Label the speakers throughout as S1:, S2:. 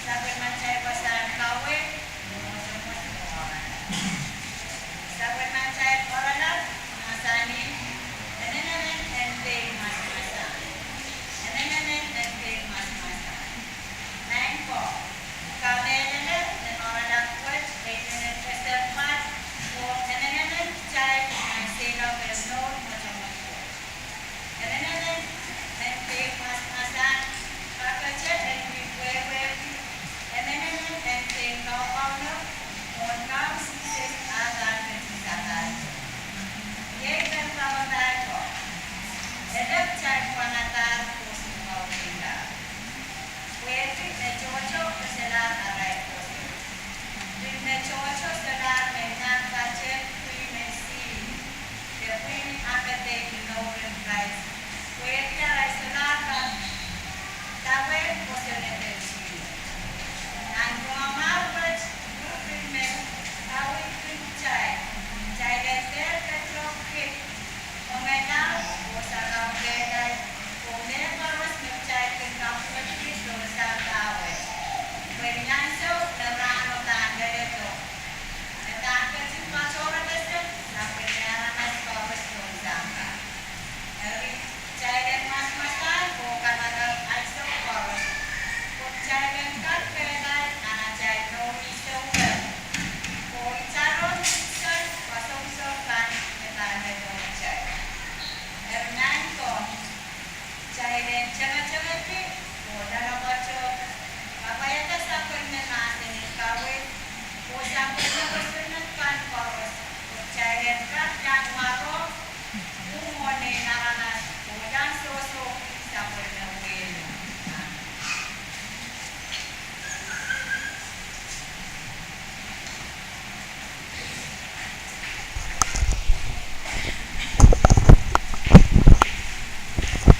S1: Saben mancai pasaran kawe, semua orang. Saben mancai orang masani, nenen ente mas-masa. Nenen ente mas-masa. Nengko, kalelele dan orang kuat, nenen keserpat, nenen cai sila bersor macam-macam. Nenen ente mas-masa, kerja dan web. Ente kau mohon sukses agar berjaya. Ia berkawan kau. Edap cai panatar kos kau tinggal. Kue cocok keselar arai kos. Kue cocok selar menang kajet kue mesi. Kue akademi Nobel Prize. Kue tiada selar kan. Tapi kosnya tersi. Dan pengamal berfirman, awak cai leser ketrokit, mengenal usaha kedai, kemudian harus mencai kenampun di dosa awak. Bernyanyi dalam tanda itu, tanda cuma corak leser, tapi jangan kawat dosa. Dari cai dan mas-masan bukan ada aisyah kawat. Cai dan kat kedai. Cai dan jangan-jangan ni, dalam baca apa yang tak sampai dengan ini kawin, sampai dengan kan kawin, cai dan kat yang maru, umone naranas, dan sosok sampai dengan ini.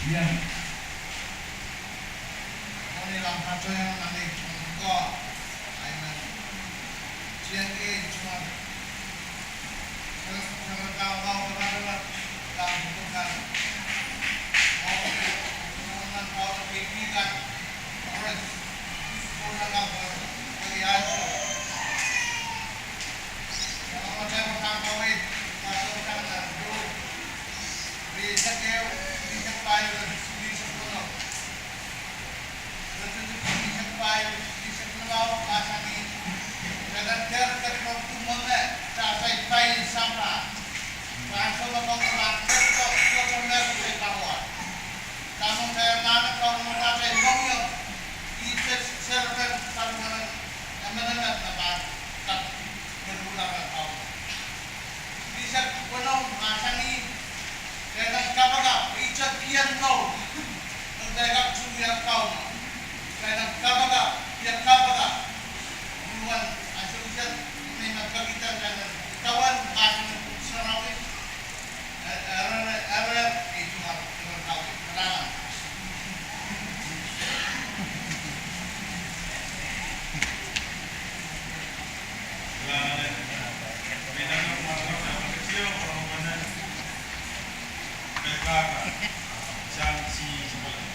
S2: Yang ini langkah yang nanti kok, ayat JNE cuma kalau kau berada dalam bukan mau berpikiran harus menggunakan pilihan. Kalau macam orang kawin, kalau orang dulu di sekitar di sekolah, di sekolah pasang ini, kadang terkena kumpulan sampai paling sampah, langsung mengangkat ketok kemudian berkawal. Kamu saya mana kamu mencapai banyak, itu server saluran yang menengah tempat tak berguna kau. Bisa penuh masa ini. Kadang kapaga, ijat kian kau, menjaga suria kau. Kadang kapaga, kian kapaga, bukan asal memang kita dan kawan asal serawat, era itu harus terkawal, terang.
S3: Sanksi sebelah.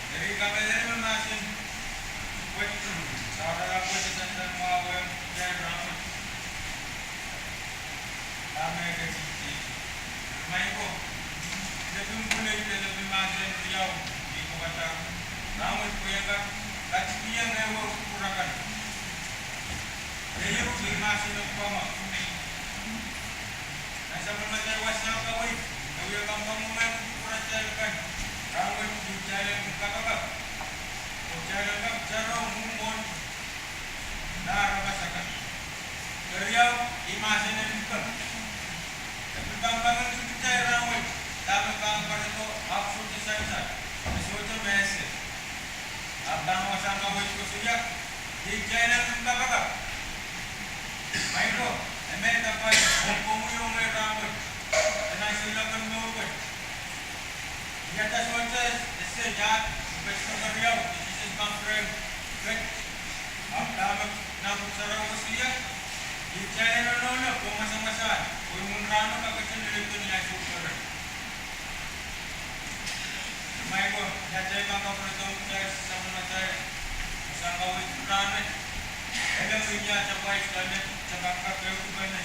S3: Jadi kami ini masih buat saudara buat dan mau yang ramai kami ke sini. Main ko, lebih mulai lebih masih riau di kota ramai ko yang kat yang ewo kurakan. Jadi di masih nukama. Nasa macam wasnya kawai, kawai kampung main kuracaikan. Ramai di jalan kakak, jalan kak jarang mumpun, dah rasakan. Kerjau imasin yang bukan. Perkembangan itu cair ramai, tapi kalau itu absurd saja. Sesuatu biasa. Abang wasang kawai itu sejak di jalan kakak. Main ko, emang dapat pemuyung ramai, dan silakan mengubah. Di atas wajah sejak bersama Riau, this is my friend. Good. Abang nak sarang usia di channel nono pemasa-masaan. Umun rano kakacin dito nila super. May ko, jajay mga kapatong guys sa mga tayo. Sa kawit rano. Alam mo niya sa pais kanya sa bangka kayo ko ba na.